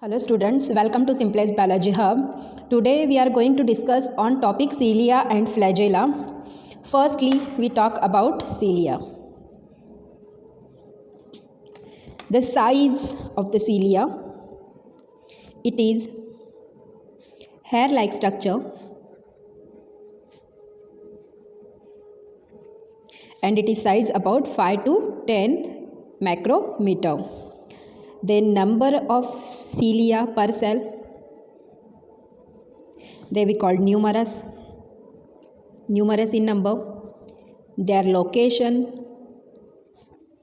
Hello students, welcome to Simplest Biology Hub. Today we are going to discuss on topic cilia and flagella. Firstly, we talk about cilia. The size of the cilia, it is hair-like structure and it is size about 5 to 10 micrometer. The number of cilia per cell, they we called numerous in number. Their location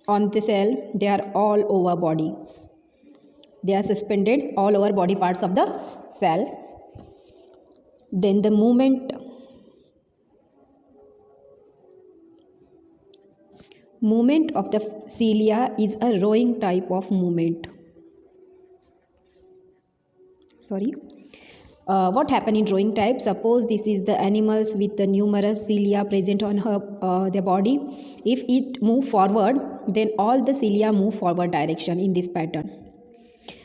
on the cell, they are all over body. They are suspended all over body parts of the cell. Then the movement of the cilia is a rowing type of movement. What happen in rowing type? Suppose this is the animals with the numerous cilia present on their body. If it move forward, then all the cilia move forward direction in this pattern.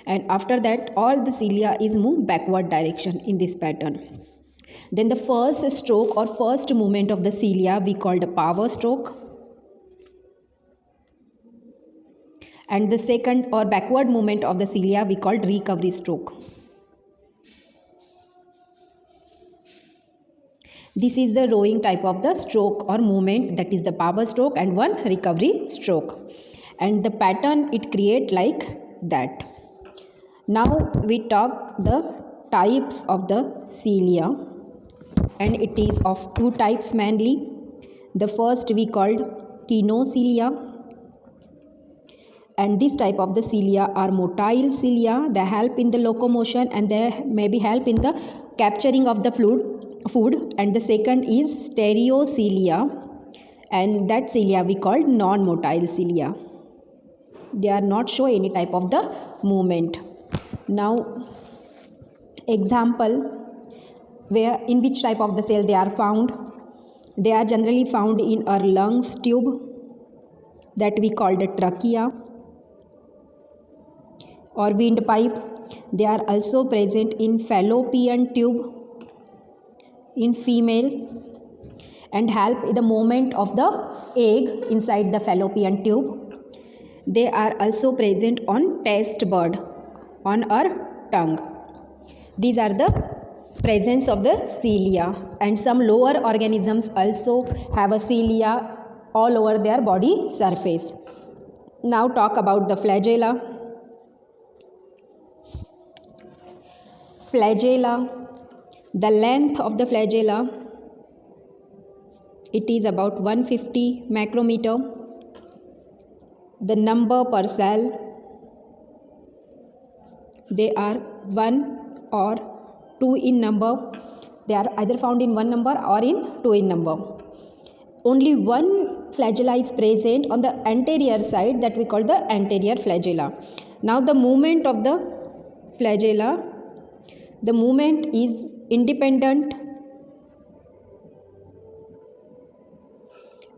And after that, all the cilia is move backward direction in this pattern. Then the first stroke or first movement of the cilia we called a power stroke. And the second or backward movement of the cilia we called recovery stroke. This is the rowing type of the stroke or movement, that is the power stroke and one recovery stroke. And the pattern it create like that. Now we talk the types of the cilia, and it is of two types mainly. The first we called kinocilia, and this type of the cilia are motile cilia. They help in the locomotion and they maybe help in the capturing of the food. And the second is stereocilia, and that cilia we called non-motile cilia. They are not show any type of the movement. Now example, where in which type of the cell they are found. They are generally found in our lungs tube, that we call the trachea or windpipe. They are also present in fallopian tube in female and help in the movement of the egg inside the fallopian tube. They are also present on taste bud on our tongue. These are the presence of the cilia, and some lower organisms also have a cilia all over their body surface. Now talk about the flagella. The length of the flagella, it is about 150 micrometer. The number per cell, they are 1 or 2 in number. They are either found in 1 number or in 2 in number. Only one flagella is present on the anterior side, that we call the anterior flagella. Now the movement of the flagella, the movement is independent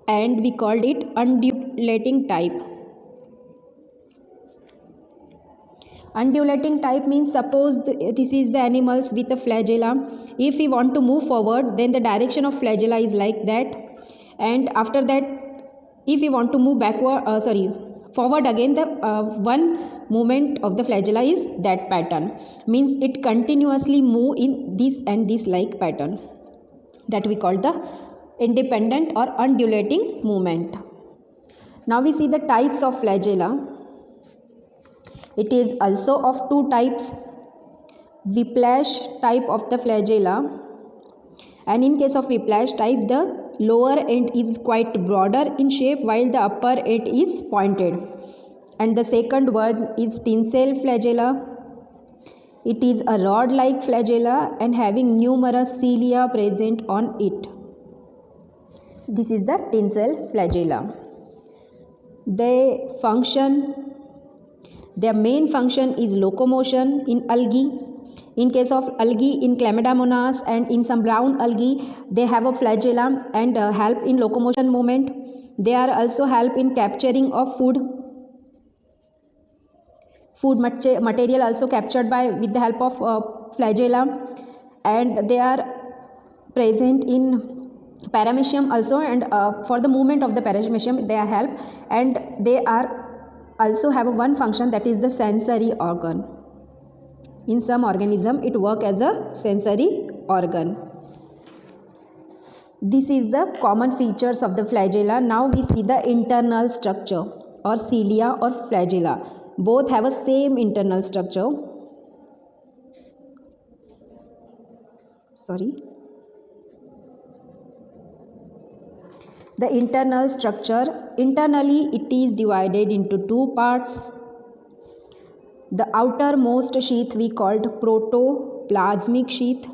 and we called it undulating type. Undulating type means, suppose this is the animals with a flagella. If we want to move forward, then the direction of flagella is like that, and after that if we want to move forward again, the one movement of the flagella is that pattern. Means it continuously move in this and this like pattern, that we call the independent or undulating movement. Now we see the types of flagella. It is also of two types. Whiplash type of the flagella, and in case of whiplash type, the lower end is quite broader in shape while the upper end is pointed. And the second one is tinsel flagella. It is a rod-like flagella and having numerous cilia present on it. This is the tinsel flagella. Their main function is locomotion in algae. In case of algae, in Chlamydomonas and in some brown algae, they have a flagella and help in locomotion movement. They are also help in capturing of food. food material also captured by with the help of flagella, and they are present in paramecium also, and for the movement of the paramecium they are help, and they are also have one function, that is the sensory organ. In some organism it work as a sensory organ. This is the common features of the flagella. Now we see the internal structure, or cilia or flagella. Both have a same internal structure. The internal structure, internally it is divided into two parts. The outermost sheath we called protoplasmic sheath,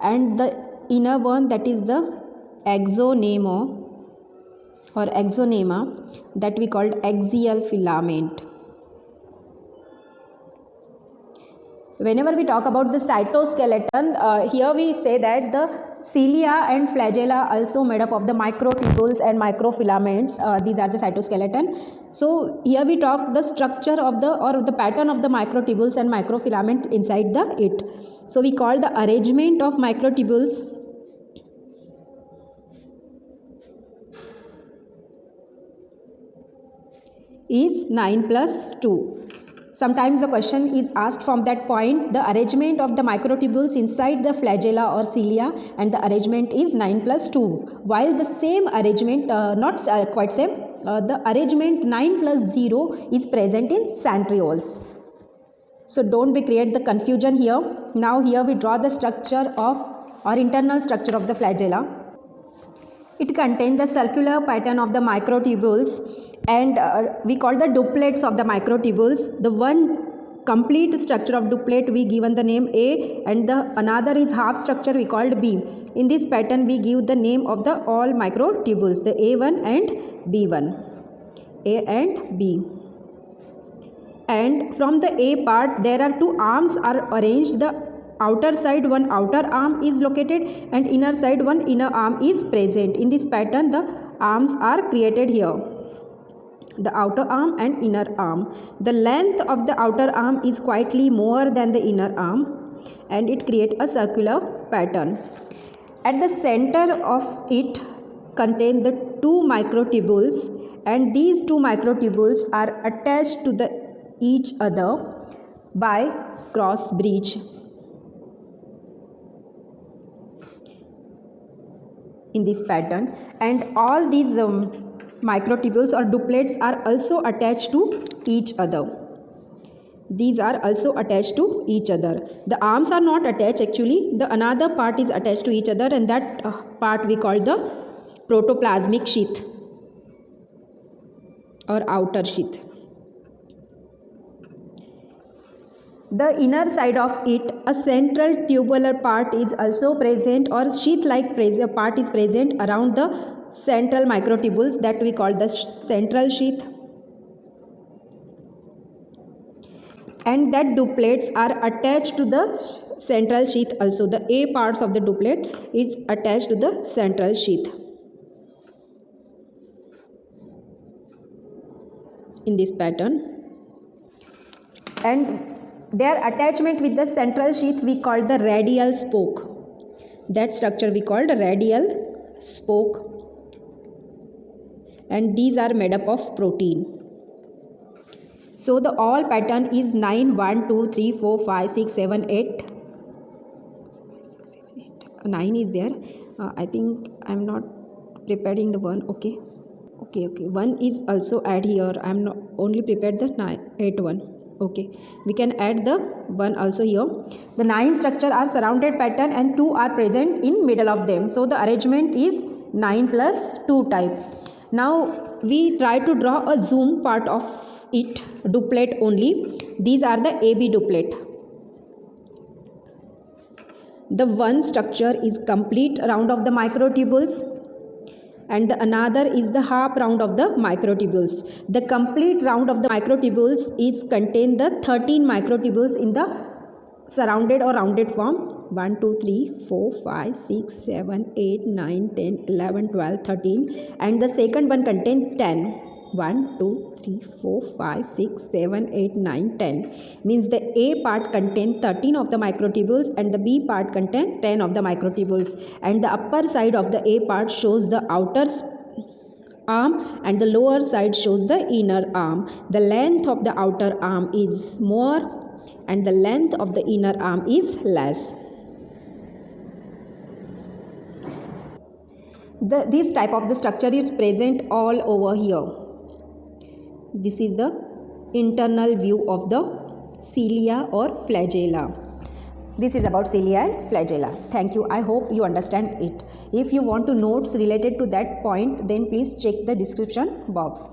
and the inner one, that is the axonema that we called axial filament. Whenever we talk about the cytoskeleton, here we say that the cilia and flagella also made up of the microtubules and microfilaments. These are the cytoskeleton. So here we talk the structure of the pattern of the microtubules and microfilament inside it. So we call the arrangement of microtubules is 9+2. Sometimes the question is asked from that point, the arrangement of the microtubules inside the flagella or cilia, and the arrangement is 9+2. While the same arrangement, not quite same, the arrangement 9+0 is present in centrioles. So don't create the confusion here. Now here we draw the structure of or internal structure of the flagella. It contains the circular pattern of the microtubules, and we call the duplets of the microtubules. The one complete structure of duplet we given the name A, and the another is half structure we called B. In this pattern we give the name of the all microtubules, the A1 and B1, A and B. And from the A part there are two arms are arranged. The outer side one outer arm is located, and inner side one inner arm is present. In this pattern the arms are created here, the outer arm and inner arm. The length of the outer arm is quietly more than the inner arm, and it creates a circular pattern. At the center of it contain the two microtubules, and these two microtubules are attached to each other by cross bridge. In this pattern, and all these microtubules or duplets are also attached to each other. These are also attached to each other. The arms are not attached actually, the another part is attached to each other, and that part we call the protoplasmic sheath or outer sheath. The inner side of it, a central tubular part is also present, or sheath-like part is present around the central microtubules, that we call the central sheath. And that duplets are attached to the central sheath also. The A parts of the duplet is attached to the central sheath. In this pattern. And their attachment with the central sheath we call the radial spoke. That structure we called radial spoke, and these are made up of protein. So the all pattern is 9, 1, 2, 3, 4, 5, 6, 7, 8. 9 is there. I think I am not preparing the one. Okay. 1 is also add here. I am not only prepared the 8 one. Okay, we can add the 1 also here. The 9 structure are surrounded pattern, and 2 are present in middle of them. So the arrangement is 9+2 type. Now we try to draw a zoom part of it, duplet only. These are the AB duplet. The one structure is complete round of the microtubules, and the another is the half round of the microtubules. The complete round of the microtubules is contain the 13 microtubules in the surrounded or rounded form. 1, 2, 3, 4, 5, 6, 7, 8, 9, 10, 11, 12, 13, and the second one contains 10. 1, 2, 3, 4, 5, 6, 7, 8, 9, 10. Means the A part contains 13 of the microtubules and the B part contains 10 of the microtubules. And the upper side of the A part shows the outer arm and the lower side shows the inner arm. The length of the outer arm is more and the length of the inner arm is less. This type of the structure is present all over here. This is the internal view of the cilia or flagella. This is about cilia and flagella. Thank you. I hope you understand it. If you want to notes related to that point, then please check the description box.